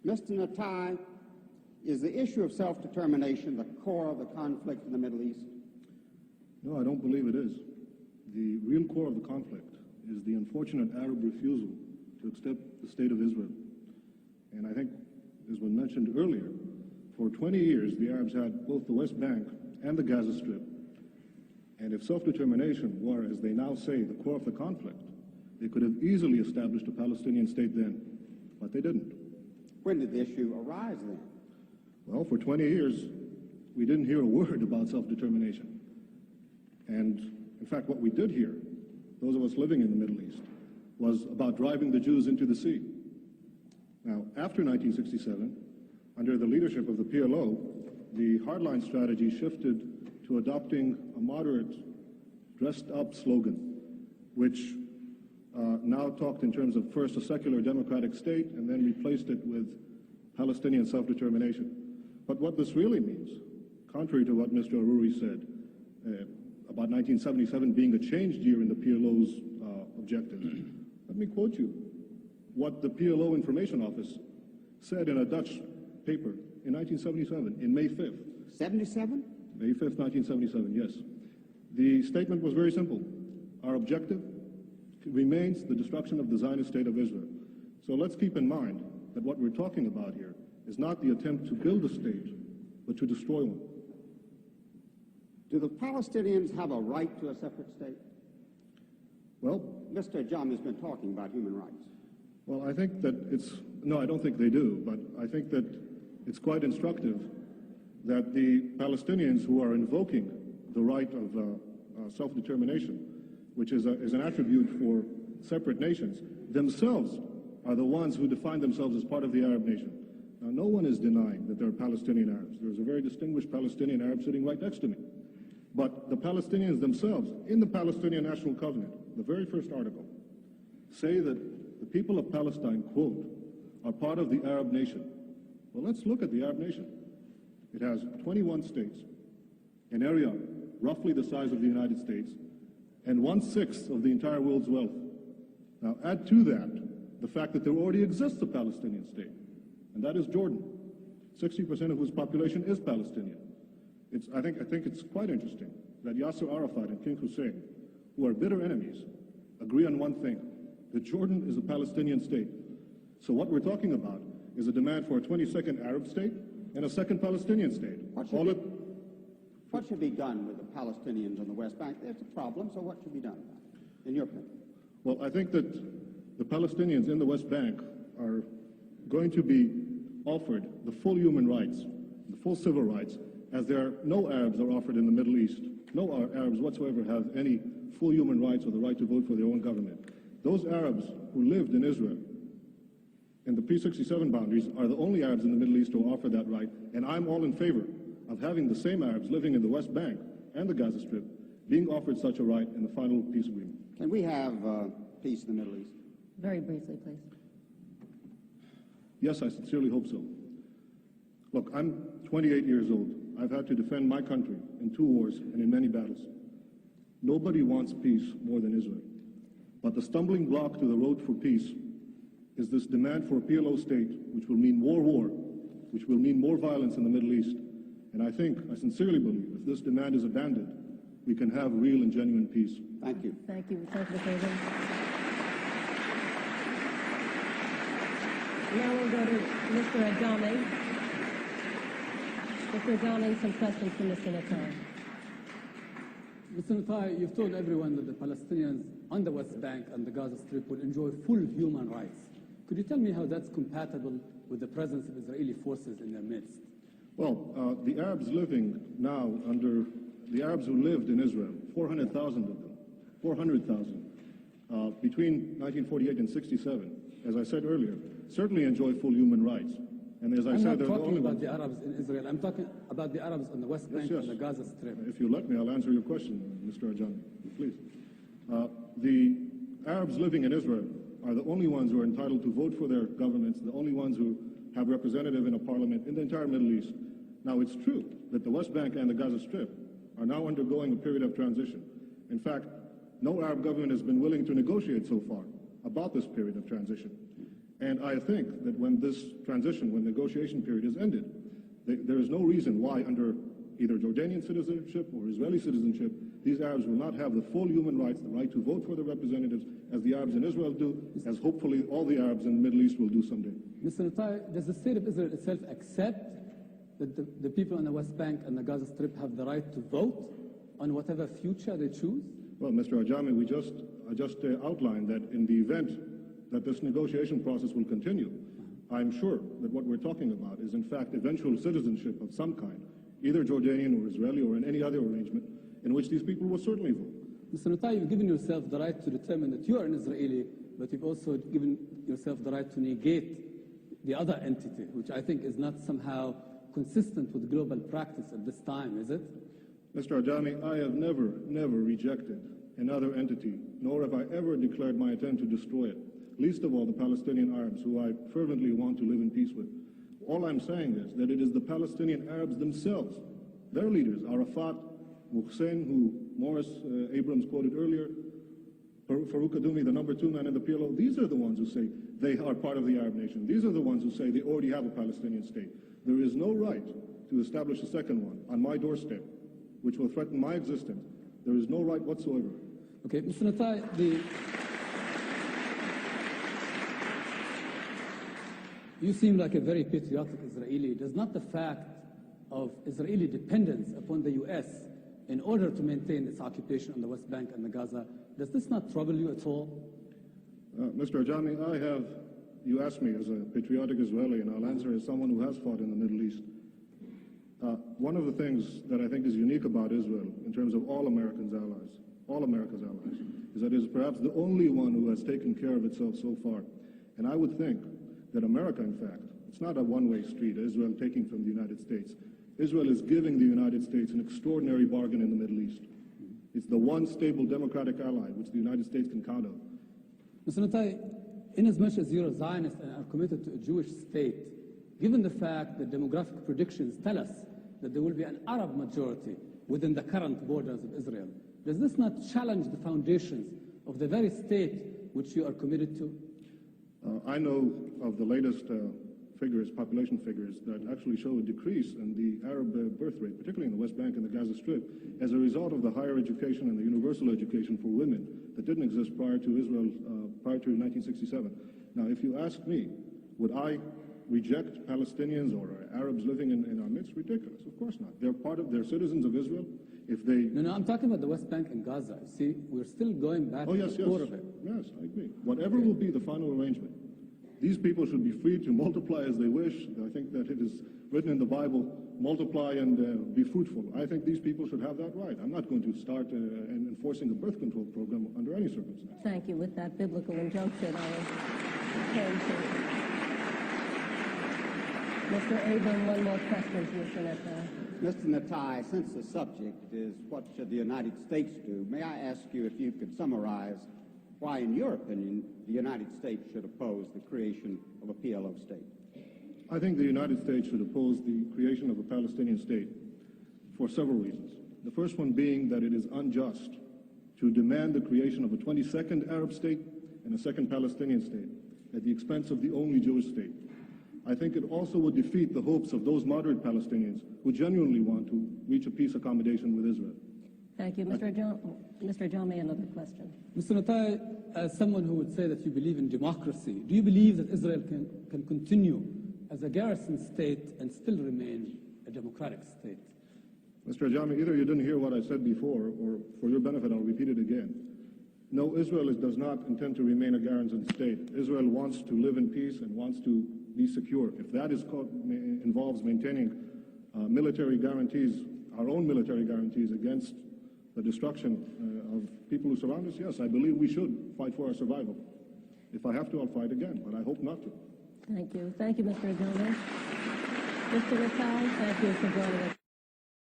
Mr. Netanyahu, is the issue of self-determination the core of the conflict in the Middle East? No, I don't believe it is. The real core of the conflict is the unfortunate Arab refusal to accept the state of Israel. And I think, as was mentioned earlier, for 20 years the Arabs had both the West Bank and the Gaza Strip. And if self-determination were, as they now say, the core of the conflict, they could have easily established a Palestinian state then, but they didn't. When did the issue arise then? Well, for 20 years, we didn't hear a word about self-determination. And in fact, what we did hear, those of us living in the Middle East, was about driving the Jews into the sea. Now, after 1967, under the leadership of the PLO, the hardline strategy shifted to adopting a moderate, dressed-up slogan, which now talked in terms of first a secular democratic state and then replaced it with Palestinian self-determination. But what this really means, contrary to what Mr. Aruri said, about 1977 being a changed year in the PLO's objectives, let me quote you what the PLO Information Office said in a Dutch paper in 1977, in May 5th. 77? May 5th, 1977, yes. The statement was very simple. Our objective remains the destruction of the Zionist state of Israel. So let's keep in mind that what we're talking about here is not the attempt to build a state, but to destroy one. Do the Palestinians have a right to a separate state? Well, Mr. Ajami has been talking about human rights. well, I think that no, I don't think they do, but I think that it's quite instructive that the Palestinians who are invoking the right of self-determination, which is an attribute for separate nations, themselves are the ones who define themselves as part of the Arab nation. Now, no one is denying that there are Palestinian Arabs. There's a very distinguished Palestinian Arab sitting right next to me. But the Palestinians themselves, in the Palestinian National Covenant, the very first article, say that the people of Palestine, quote, are part of the Arab nation. Well, let's look at the Arab nation. It has 21 states, an area roughly the size of the United States, and 1/6 of the entire world's wealth. Now, add to that the fact that there already exists a Palestinian state, and that is Jordan, 60% of whose population is Palestinian. I think it's quite interesting that Yasser Arafat and King Hussein, who are bitter enemies, agree on one thing, that Jordan is a Palestinian state. So what we're talking about is a demand for a 22nd Arab state and a second Palestinian state. What should be done with the Palestinians on the West Bank? There's a problem, so what should be done about it, in your opinion? Well, I think that the Palestinians in the West Bank are going to be offered the full human rights, the full civil rights, as no Arabs are offered in the Middle East. No Arabs whatsoever have any full human rights or the right to vote for their own government. Those Arabs who lived in Israel in the pre-67 boundaries are the only Arabs in the Middle East who are offered that right, and I'm all in favor of having the same Arabs living in the West Bank and the Gaza Strip being offered such a right in the final peace agreement. Can we have peace in the Middle East? Very briefly, please. Yes, I sincerely hope so. Look, I'm 28 years old. I've had to defend my country in 2 wars and in many battles. Nobody wants peace more than Israel. But the stumbling block to the road for peace is this demand for a PLO state, which will mean more war, which will mean more violence in the Middle East. And I sincerely believe, if this demand is abandoned, we can have real and genuine peace. Thank you. Thank you. Thank you, Mr. President. Now we'll go to Mr. Ajami. Mr. Ajami, some questions from Mr. Netanyahu. Mr. Netanyahu, you've told everyone that the Palestinians on the West Bank and the Gaza Strip will enjoy full human rights. Could you tell me how that's compatible with the presence of Israeli forces in their midst? Well, the Arabs living now under the Arabs who lived in Israel, 400,000 of them, 400,000, between 1948 and 67, as I said earlier, certainly enjoy full human rights. And as I said, I'm not talking about the Arabs in Israel. I'm talking about the Arabs on the West Bank and the Gaza Strip. If you let me, I'll answer your question, Mr. Ajami, please. The Arabs living in Israel are the only ones who are entitled to vote for their governments, the only ones who have representative in a parliament in the entire Middle East. Now, it's true that the West Bank and the Gaza Strip are now undergoing a period of transition. In fact, no Arab government has been willing to negotiate so far about this period of transition. And I think that when this transition, when negotiation period is ended, there is no reason why under either Jordanian citizenship or Israeli citizenship, these Arabs will not have the full human rights, the right to vote for their representatives, as the Arabs in Israel do, as hopefully all the Arabs in the Middle East will do someday. Mr. Natai, does the state of Israel itself accept that the people on the West Bank and the Gaza Strip have the right to vote on whatever future they choose? Well, Mr. Ajami, I just outlined that in the event that this negotiation process will continue, I'm sure that what we're talking about is in fact eventual citizenship of some kind, either Jordanian or Israeli or in any other arrangement in which these people will certainly vote. Mr. Natai, you've given yourself the right to determine that you are an Israeli, but you've also given yourself the right to negate the other entity, which I think is not somehow consistent with global practice at this time, is it? Mr. Ajami, I have never rejected another entity, nor have I ever declared my intent to destroy it, least of all the Palestinian Arabs, who I fervently want to live in peace with. All I'm saying is that it is the Palestinian Arabs themselves, their leaders, Arafat, Muhsin, who Morris Abrams quoted earlier, Farouk Kadumi, the number 2 man in the PLO, these are the ones who say they are part of the Arab nation. These are the ones who say they already have a Palestinian state. There is no right to establish a second one on my doorstep, which will threaten my existence. There is no right whatsoever. Okay, Mr. Natai, you seem like a very patriotic Israeli. Does not the fact of Israeli dependence upon the U.S. in order to maintain its occupation on the West Bank and the Gaza, does this not trouble you at all? Mr. Ajami, you asked me as a patriotic Israeli, and I'll answer as someone who has fought in the Middle East. One of the things that I think is unique about Israel, in terms of all America's allies, is that it is perhaps the only one who has taken care of itself so far. And I would think that America, in fact, it's not a one-way street, Israel taking from the United States. Israel is giving the United States an extraordinary bargain in the Middle East. It's the one stable democratic ally which the United States can count on. Mr. Natai, inasmuch as you're a Zionist and are committed to a Jewish state, given the fact that demographic predictions tell us that there will be an Arab majority within the current borders of Israel, does this not challenge the foundations of the very state which you are committed to? I know of the latest population figures, that actually show a decrease in the Arab birth rate, particularly in the West Bank and the Gaza Strip, as a result of the higher education and the universal education for women that didn't exist prior to Israel, prior to 1967. Now, if you ask me, would I reject Palestinians or Arabs living in our midst? Ridiculous. Of course not. They're citizens of Israel. If they... No, I'm talking about the West Bank and Gaza. See, we're still going back to the core of it. Yes, I agree. Whatever will be the final arrangement, these people should be free to multiply as they wish. I think that it is written in the Bible, multiply and be fruitful. I think these people should have that right. I'm not going to start enforcing a birth control program under any circumstance. Thank you. With that biblical injunction, I will turn to Mr. Abram. One more question to Mr. Natai. Mr. Natai, since the subject is what should the United States do, may I ask you if you could summarize why, in your opinion, the United States should oppose the creation of a PLO state? I think the United States should oppose the creation of a Palestinian state for several reasons. The first one being that it is unjust to demand the creation of a 22nd Arab state and a second Palestinian state at the expense of the only Jewish state. I think it also would defeat the hopes of those moderate Palestinians who genuinely want to reach a peace accommodation with Israel. Thank you. Mr. Jami, another question. Mr. Natai, as someone who would say that you believe in democracy, do you believe that Israel can continue as a garrison state and still remain a democratic state? Mr. Ajami, either you didn't hear what I said before, or for your benefit, I'll repeat it again. No, Israel does not intend to remain a garrison state. Israel wants to live in peace and wants to be secure. If that involves maintaining military guarantees, our own military guarantees against the destruction of people who surround us, yes, I believe we should fight for our survival. If I have to, I'll fight again, but I hope not to. Thank you. Thank you, Mr. Jami. Mr. Natai, thank you for joining us.